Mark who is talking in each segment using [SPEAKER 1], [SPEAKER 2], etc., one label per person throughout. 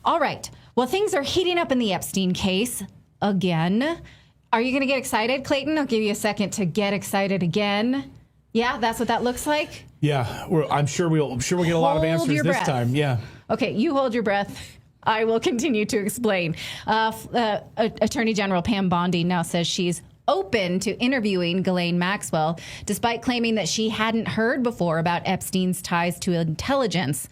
[SPEAKER 1] All right. Well, things are heating up in the Epstein case again. Are you going to get excited, Clayton? I'll give you a second to get excited again. Yeah, that's what that looks like?
[SPEAKER 2] Yeah, I'm sure we'll get a lot of answers this time. Yeah.
[SPEAKER 1] Okay, you hold your breath. I will continue to explain. Attorney General Pam Bondi now says she's open to interviewing Ghislaine Maxwell, despite claiming that she hadn't heard before about Epstein's ties to intelligence.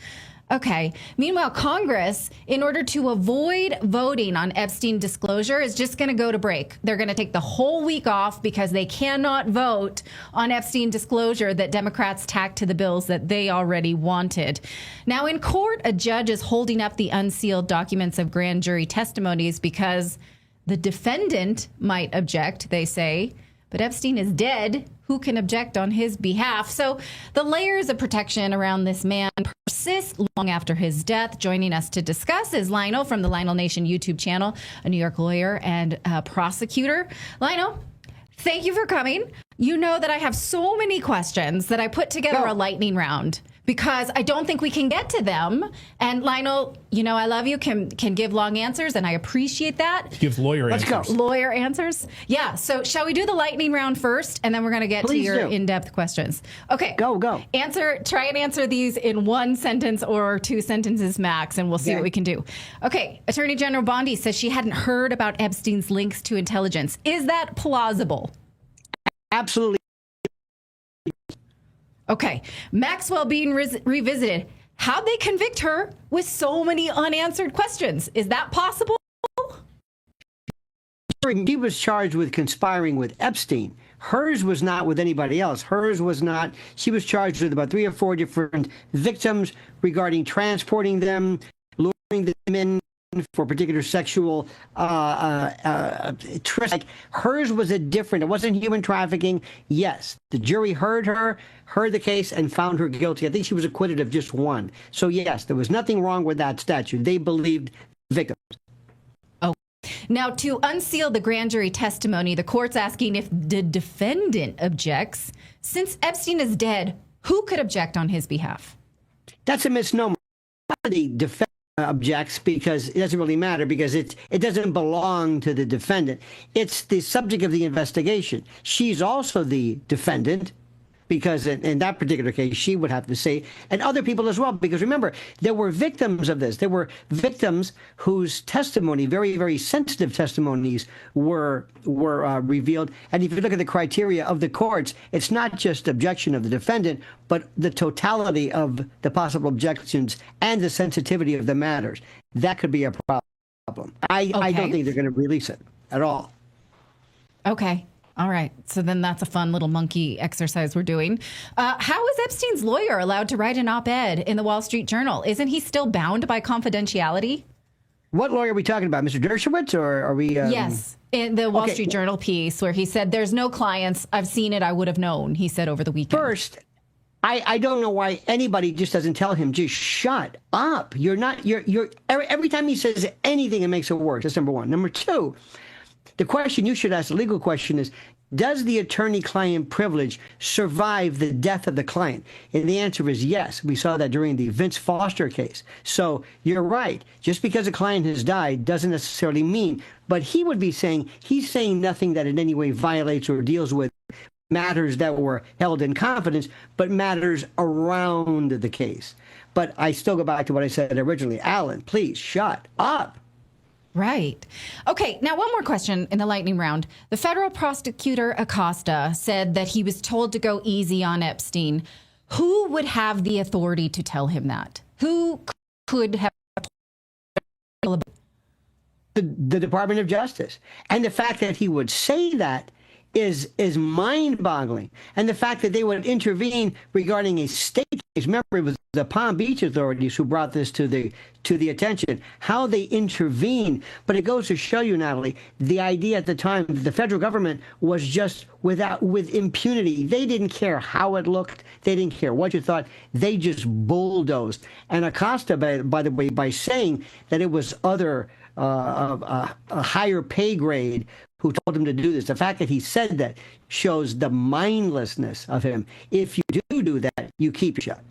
[SPEAKER 1] Okay. Meanwhile, Congress, in order to avoid voting on Epstein disclosure, is just going to go to break. They're going to take the whole week off because they cannot vote on Epstein disclosure that Democrats tacked to the bills that they already wanted. Now, in court, a judge is holding up the unsealed documents of grand jury testimonies because the defendant might object, they say, but Epstein is dead. Who can object on his behalf? So the layers of protection around this man persist long after his death. Joining us to discuss is Lionel from the Lionel Nation YouTube channel, a New York lawyer and prosecutor. Lionel, thank you for coming. You know that I have so many questions that I put together a lightning round because I don't think we can get to them. And Lionel, you know I love you, can give long answers, and I appreciate that.
[SPEAKER 2] He gives lawyer answers.
[SPEAKER 1] Let's go. Lawyer answers. Yeah, so shall we do the lightning round first, and then we're going to get to your in-depth questions. Okay.
[SPEAKER 3] Go.
[SPEAKER 1] Try and answer these in one sentence or two sentences max, and we'll see what we can do. Okay, Attorney General Bondi says she hadn't heard about Epstein's links to intelligence. Is that plausible?
[SPEAKER 3] Absolutely.
[SPEAKER 1] Okay, Maxwell being revisited. How'd they convict her with so many unanswered questions? Is that possible?
[SPEAKER 3] He was charged with conspiring with Epstein. Hers was not with anybody else. Hers was not. She was charged with about 3 or 4 different victims regarding transporting them, luring them in for particular sexual tryst. Like hers was a different. It wasn't human trafficking. Yes, the jury heard the case, and found her guilty. I think she was acquitted of just one. So yes, there was nothing wrong with that statute. They believed victims.
[SPEAKER 1] Oh, now to unseal the grand jury testimony, the court's asking if the defendant objects. Since Epstein is dead, who could object on his behalf?
[SPEAKER 3] That's a misnomer. The defendant objects because it doesn't really matter, because it doesn't belong to the defendant. It's the subject of the investigation. She's also the defendant, because in that particular case, she would have to say, and other people as well, because remember, there were victims of this. There were victims whose testimony, very, very sensitive testimonies, were revealed. And if you look at the criteria of the courts, it's not just objection of the defendant, but the totality of the possible objections and the sensitivity of the matters. That could be a problem. I don't think they're going to release it at all.
[SPEAKER 1] Okay. All right. So then that's a fun little monkey exercise we're doing. How is Epstein's lawyer allowed to write an op-ed in the Wall Street Journal? Isn't he still bound by confidentiality?
[SPEAKER 3] What lawyer are we talking about? Mr. Dershowitz, or are we?
[SPEAKER 1] Yes. In the Wall Street Journal piece where he said, there's no clients. I've seen it. I would have known, he said over the weekend.
[SPEAKER 3] First, I don't know why anybody just doesn't tell him, just shut up. You're every time he says anything, it makes it worse. That's number one. Number two, the question you should ask, the legal question is, does the attorney-client privilege survive the death of the client? And the answer is yes. We saw that during the Vince Foster case. So you're right. Just because a client has died doesn't necessarily mean, but he would be saying, he's saying nothing that in any way violates or deals with matters that were held in confidence, but matters around the case. But I still go back to what I said originally. Alan, please shut up.
[SPEAKER 1] Right. Okay. Now, one more question in the lightning round. The federal prosecutor Acosta said that he was told to go easy on Epstein. Who would have the authority to tell him that? Who could have?
[SPEAKER 3] The Department of Justice. And the fact that he would say that is mind-boggling. And the fact that they would intervene regarding a state case. Remember, it was the Palm Beach authorities who brought this to the attention, how they intervene. But it goes to show you, Natalie, the idea at the time that the federal government was just with impunity. They didn't care how it looked. They didn't care what you thought. They just bulldozed. And Acosta, by the way, by saying that it was a higher pay grade who told him to do this, the fact that he said that shows the mindlessness of him. If you do that, you keep your shut.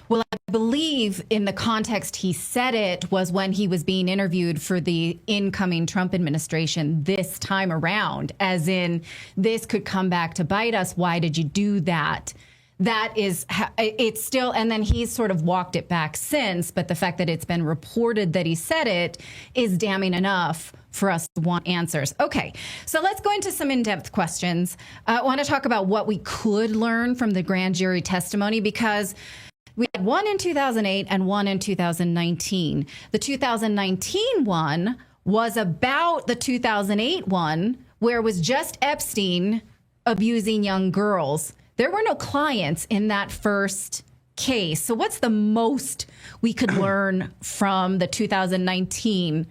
[SPEAKER 1] Well, I believe in the context he said it was when he was being interviewed for the incoming Trump administration this time around, as in, this could come back to bite us. Why did you do that? That is, it's still, and then he's sort of walked it back since, but the fact that it's been reported that he said it is damning enough for us to want answers. Okay, so let's go into some in-depth questions. I want to talk about what we could learn from the grand jury testimony, because we had one in 2008 and one in 2019. The 2019 one was about the 2008 one, where it was just Epstein abusing young girls. There were no clients in that first case. So what's the most we could learn from the 2019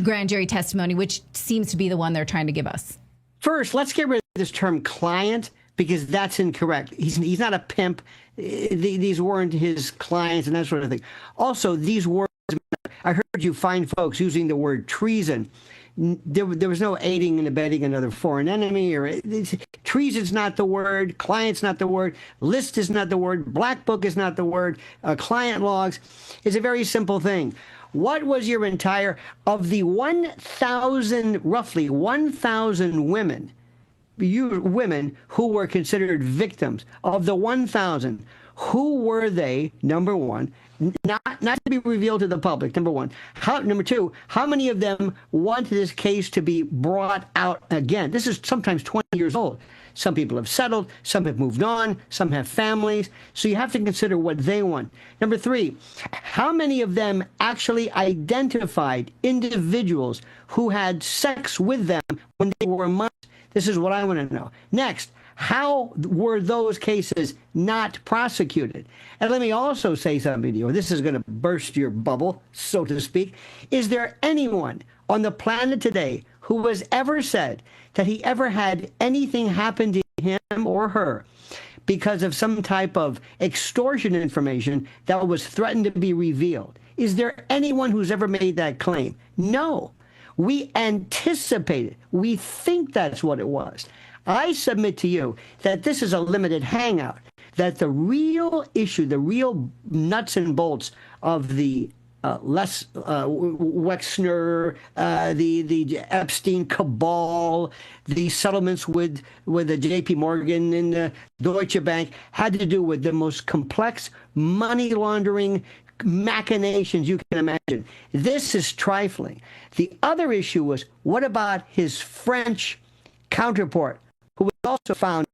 [SPEAKER 1] grand jury testimony, which seems to be the one they're trying to give us?
[SPEAKER 3] First, let's get rid of this term client, because that's incorrect. He's not a pimp. These weren't his clients and that sort of thing. Also, these words, I heard you fine folks using the word treason. There was no aiding and abetting another foreign enemy, or treason's not the word, client's not the word, list is not the word, black book is not the word, client logs is a very simple thing. What was your entire, of the 1,000, roughly 1,000 women who were considered victims, of the 1,000, who were they, number one, not to be revealed to the public, number one. Number two, how many of them want this case to be brought out again? This is sometimes 20 years old. Some people have settled, some have moved on, some have families. So you have to consider what they want. Number three, how many of them actually identified individuals who had sex with them when they were minors? This is what I want to know. Next, how were those cases not prosecuted? And let me also say something to you. This is going to burst your bubble, so to speak. Is there anyone on the planet today who has ever said that he ever had anything happen to him or her because of some type of extortion information that was threatened to be revealed? Is there anyone who's ever made that claim? No. We anticipated. We think that's what it was. I submit to you that this is a limited hangout, that the real issue, the real nuts and bolts of the Wexner, the Epstein cabal, the settlements with the J.P. Morgan and the Deutsche Bank had to do with the most complex money laundering machinations you can imagine. This is trifling. The other issue was, what about his French counterpart, who was also found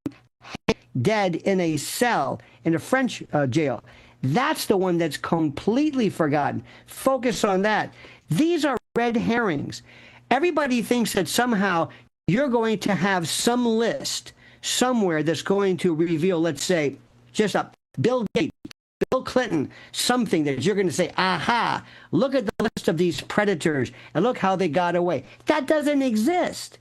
[SPEAKER 3] dead in a cell in a French jail? That's the one that's completely forgotten. Focus on that. These are red herrings. Everybody thinks that somehow you're going to have some list somewhere that's going to reveal, let's say, just a Bill Gates, Bill Clinton, something that you're going to say, aha, look at the list of these predators and look how they got away. That doesn't exist.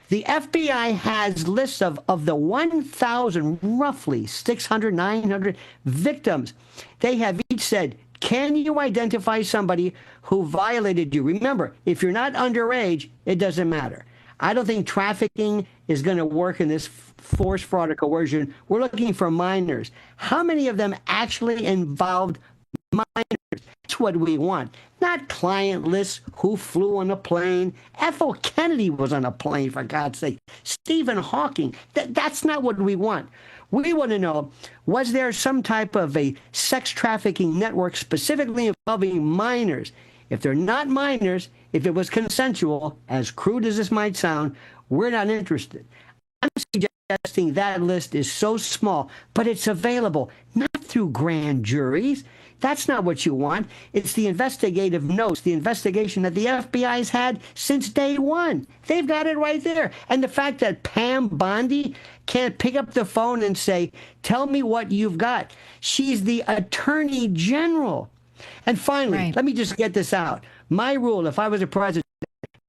[SPEAKER 3] The FBI has lists of the 1,000, roughly 600, 900 victims. They have each said, can you identify somebody who violated you? Remember, if you're not underage, it doesn't matter. I don't think trafficking is going to work in this force, fraud, or coercion. We're looking for minors. How many of them actually involved minors? That's what we want. Not client lists, who flew on a plane. Ethel Kennedy was on a plane, for God's sake. Stephen Hawking. That's not what we want. We want to know, was there some type of a sex trafficking network specifically involving minors? If they're not minors, if it was consensual, as crude as this might sound, we're not interested. I'm suggesting that list is so small, but it's available, not through grand juries. That's not what you want. It's the investigative notes, the investigation that the FBI's had since day one. They've got it right there. And the fact that Pam Bondi can't pick up the phone and say, tell me what you've got. She's the Attorney General. And finally,
[SPEAKER 1] right.
[SPEAKER 3] Let me just get this out. My rule, if I was a president,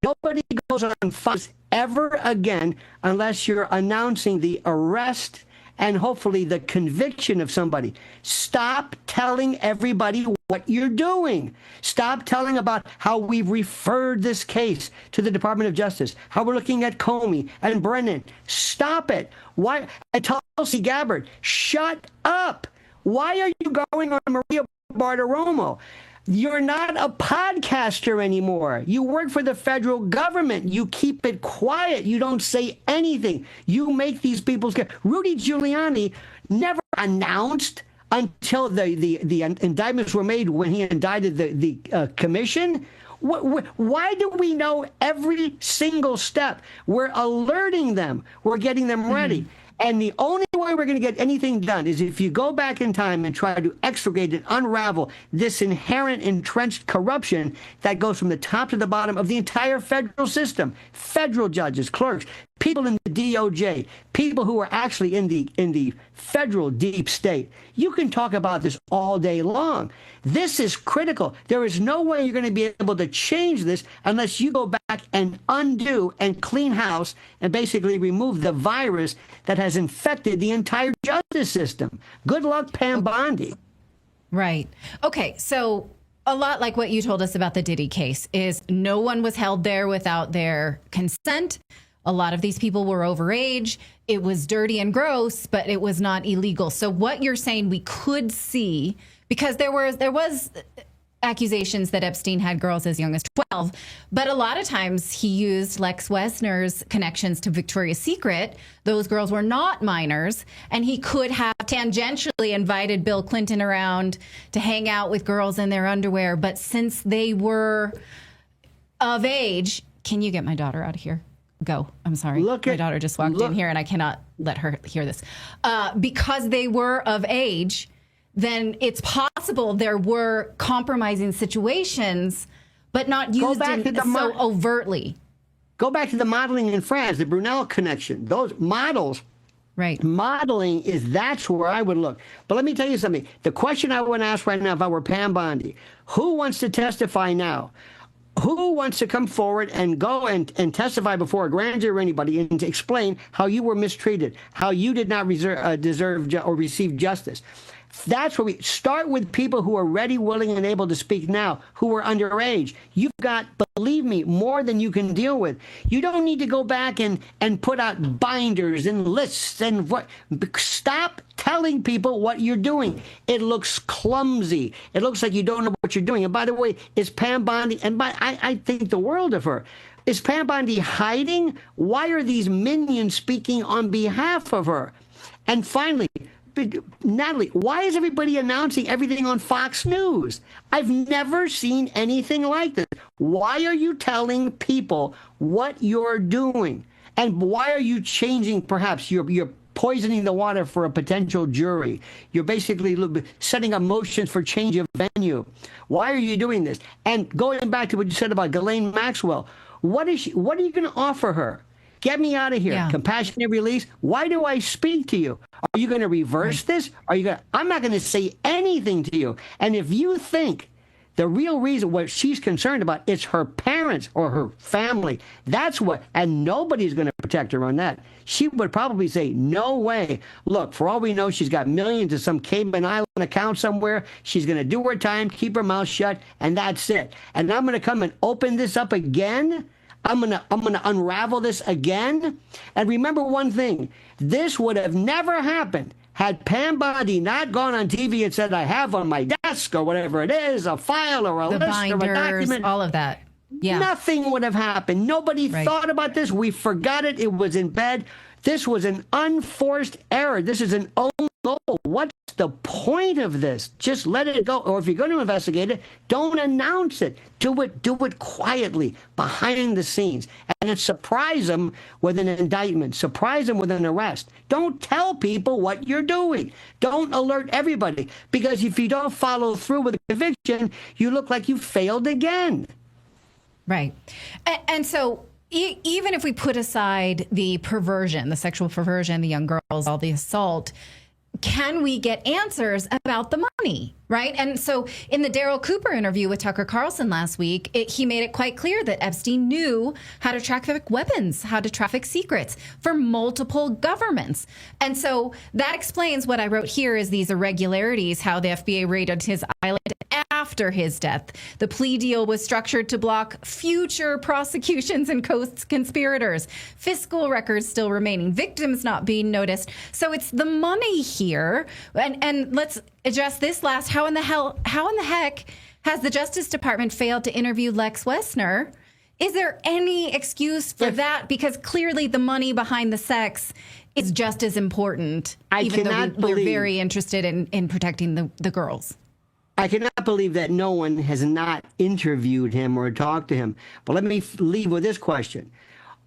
[SPEAKER 3] nobody goes on Fox ever again unless you're announcing the arrest and hopefully the conviction of somebody. Stop telling everybody what you're doing. Stop telling about how we've referred this case to the Department of Justice, how we're looking at Comey and Brennan. Stop it. Why? And Tulsi Gabbard, shut up. Why are you going on Maria Bartiromo? You're not a podcaster anymore. You work for the federal government. You keep it quiet. You don't say anything. You make these people scared. Rudy Giuliani never announced until the indictments were made when he indicted the commission. Why do we know every single step? We're alerting them. We're getting them ready. And the only way we're going to get anything done is if you go back in time and try to extricate and unravel this inherent entrenched corruption that goes from the top to the bottom of the entire federal system. Federal judges, clerks, people in the DOJ, people who are actually in the federal deep state. You can talk about this all day long. This is critical. There is no way you're going to be able to change this unless you go back and undo and clean house and basically remove the virus that has infected the entire justice system. Good luck, Pam Bondi.
[SPEAKER 1] Right. Okay, so a lot like what you told us about the Diddy case is no one was held there without their consent. A lot of these people were overage. It was dirty and gross, but it was not illegal. So what you're saying we could see, because there was accusations that Epstein had girls as young as 12, but a lot of times he used Lex Wessner's connections to Victoria's Secret. Those girls were not minors, and he could have tangentially invited Bill Clinton around to hang out with girls in their underwear. But since they were of age, can you get my daughter out of here? Go. I'm sorry. My daughter just walked in here and I cannot let her hear this. Because they were of age, then it's possible there were compromising situations, but not used so overtly.
[SPEAKER 3] Go back to the modeling in France, the Brunel connection. Those models.
[SPEAKER 1] Right.
[SPEAKER 3] Modeling that's where I would look. But let me tell you something. The question I would ask right now if I were Pam Bondi, who wants to testify now? Who wants to come forward and go and testify before a grand jury or anybody and to explain how you were mistreated, how you did not deserve or receive justice? That's where we start with people who are ready, willing, and able to speak now, who are underage. You've got, believe me, more than you can deal with. You don't need to go back and put out binders and lists and what. Stop telling people what you're doing. It looks clumsy. It looks like you don't know what you're doing. And by the way, is Pam Bondi, and I think the world of her, is Pam Bondi hiding? Why are these minions speaking on behalf of her? And finally, Natalie, why is everybody announcing everything on Fox News? I've never seen anything like this. Why are you telling people what you're doing? And why are you changing, perhaps, you're poisoning the water for a potential jury. You're basically setting up motions for change of venue. Why are you doing this? And going back to what you said about Ghislaine Maxwell, what are you going to offer her? Get me out of here. Yeah. Compassionate release. Why do I speak to you? Are you going to reverse this? I'm not going to say anything to you. And if you think the real reason what she's concerned about is her parents or her family, that's what, and nobody's going to protect her on that. She would probably say, no way. Look, for all we know, she's got millions in some Cayman Island account somewhere. She's going to do her time, keep her mouth shut, and that's it. And I'm going to come and open this up again. I'm gonna unravel this again. And remember one thing, this would have never happened had Pam Bondi not gone on TV and said, I have on my desk or whatever it is, a file or a list
[SPEAKER 1] binders,
[SPEAKER 3] or a document.
[SPEAKER 1] All of that. Yeah.
[SPEAKER 3] Nothing would have happened. Nobody thought about this. We forgot it. It was in bed. This was an unforced error. This is an own goal. What's the point of this? Just let it go. Or if you're going to investigate it, don't announce it. Do it quietly, behind the scenes. And then surprise them with an indictment. Surprise them with an arrest. Don't tell people what you're doing. Don't alert everybody. Because if you don't follow through with a conviction, you look like you failed again.
[SPEAKER 1] Right. And so even if we put aside the perversion, the sexual perversion, the young girls, all the assault, can we get answers about the money, right? And so in the Daryl Cooper interview with Tucker Carlson last week, he made it quite clear that Epstein knew how to traffic weapons, how to traffic secrets for multiple governments. And so that explains what I wrote here is these irregularities, how the FBI raided his island after after his death. The plea deal was structured to block future prosecutions and co-conspirators. Fiscal records still remaining, victims not being noticed. So it's the money here. And let's address this last. How in the heck has the Justice Department failed to interview Lex Wessner? Is there any excuse for that? Because clearly the money behind the sex is just as important, even though we're very interested in protecting the girls.
[SPEAKER 3] I cannot believe that no one has not interviewed him or talked to him. But let me leave with this question.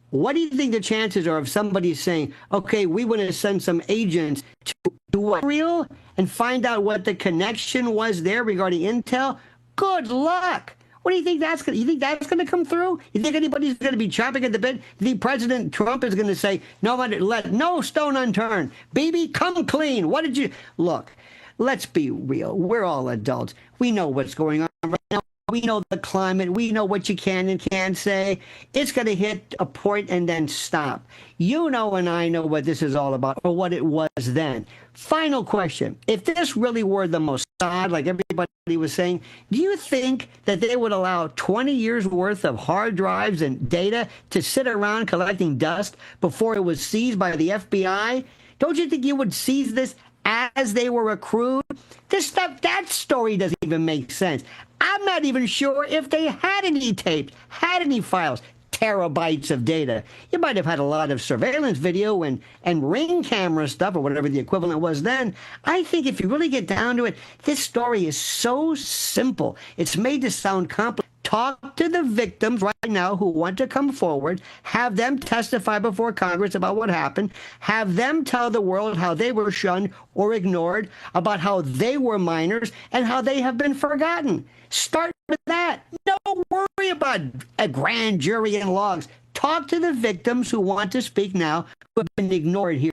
[SPEAKER 3] What do you think the chances are of somebody saying, okay, we want to send some agents to do what real and find out what the connection was there regarding intel? Good luck. What do you think that's going? You think that's going to come through? You think anybody's going to be chomping at the bit? You think President Trump is going to say, "No one, let no stone unturned"? Baby, come clean. What did you look? Let's be real. We're all adults. We know what's going on right now. We know the climate. We know what you can and can't say. It's going to hit a point and then stop. You know and I know what this is all about, or what it was then. Final question. If this really were the Mossad, like everybody was saying, do you think that they would allow 20 years worth of hard drives and data to sit around collecting dust before it was seized by the FBI? Don't you think you would seize this as they were accrued? This stuff, that story doesn't even make sense. I'm not even sure if they had any tapes, had any files, terabytes of data. You might have had a lot of surveillance video and ring camera stuff or whatever the equivalent was then. I think if you really get down to it, this story is so simple. It's made to sound complex. Talk to the victims right now who want to come forward, have them testify before Congress about what happened, have them tell the world how they were shunned or ignored, about how they were minors and how they have been forgotten. Start with that. Don't worry about a grand jury and logs. Talk to the victims who want to speak now, who have been ignored here.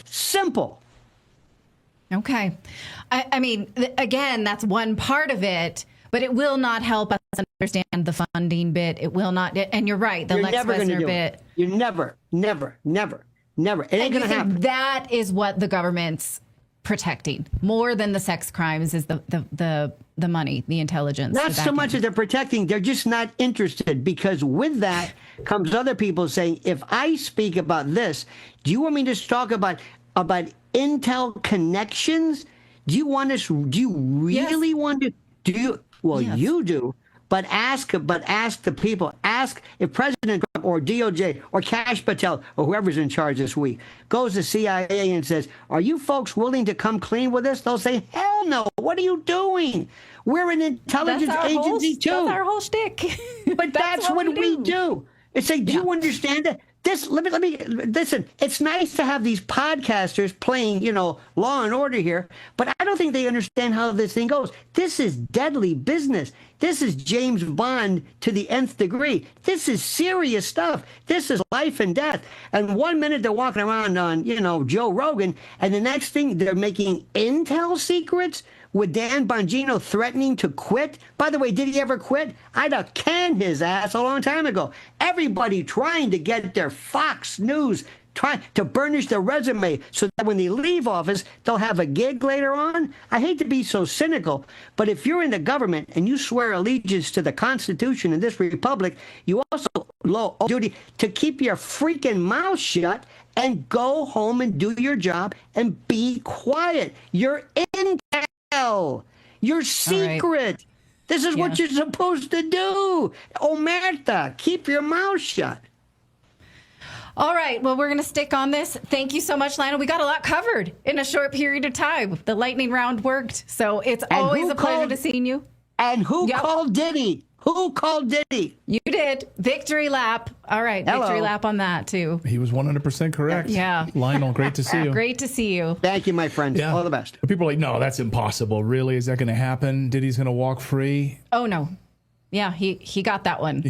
[SPEAKER 3] Simple.
[SPEAKER 1] Okay. I mean, again, that's one part of it. But it will not help us understand the funding bit. It will not. And you're right. The Lex Wessner bit.
[SPEAKER 3] You're never. It ain't going to happen.
[SPEAKER 1] That is what the government's protecting more than the sex crimes is the money, the intelligence.
[SPEAKER 3] Not so much as they're protecting. They're just not interested, because with that comes other people saying, if I speak about this, do you want me to talk about intel connections? Do you really want to? Do you? Well, yes. You do, but ask the people. Ask if President Trump or DOJ or Kash Patel or whoever's in charge this week goes to CIA and says, "Are you folks willing to come clean with this?" They'll say, "Hell no! What are you doing? We're an intelligence agency too.
[SPEAKER 1] That's our whole shtick."
[SPEAKER 3] But that's what we do. It's like, do you understand it? Let me listen. It's nice to have these podcasters playing, Law and Order here, but I don't think they understand how this thing goes. This is deadly business. This is James Bond to the nth degree. This is serious stuff. This is life and death. And 1 minute they're walking around on, Joe Rogan, and the next thing they're making intel secrets with Dan Bongino threatening to quit. By the way, did he ever quit? I'd have canned his ass a long time ago. Everybody trying to get their Fox News, trying to burnish their resume so that when they leave office, they'll have a gig later on. I hate to be so cynical, but if you're in the government and you swear allegiance to the Constitution in this republic, you also owe duty to keep your freaking mouth shut and go home and do your job and be quiet. You're intel. You're secret. Right. This is what you're supposed to do. Omerta, keep your mouth shut.
[SPEAKER 1] All right. Well, we're going to stick on this. Thank you so much, Lionel. We got a lot covered in a short period of time. The lightning round worked. So it's always a pleasure to see you.
[SPEAKER 3] And who called Diddy? Who called Diddy?
[SPEAKER 1] You did. Victory lap. All right. Hello. Victory lap on that, too.
[SPEAKER 2] He was 100% correct.
[SPEAKER 1] Yeah.
[SPEAKER 2] Lionel, great to see you.
[SPEAKER 1] Great to see you.
[SPEAKER 3] Thank you, my friend. Yeah. All the best.
[SPEAKER 2] But people are like, no, that's impossible. Really? Is that going to happen? Diddy's going to walk free?
[SPEAKER 1] Oh, no. Yeah, he got that one.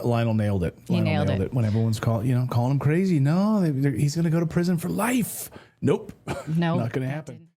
[SPEAKER 2] Lionel nailed it. He nailed it. When everyone's calling him crazy. No, he's going to go to prison for life. Nope.
[SPEAKER 1] Nope.
[SPEAKER 2] Not going to happen.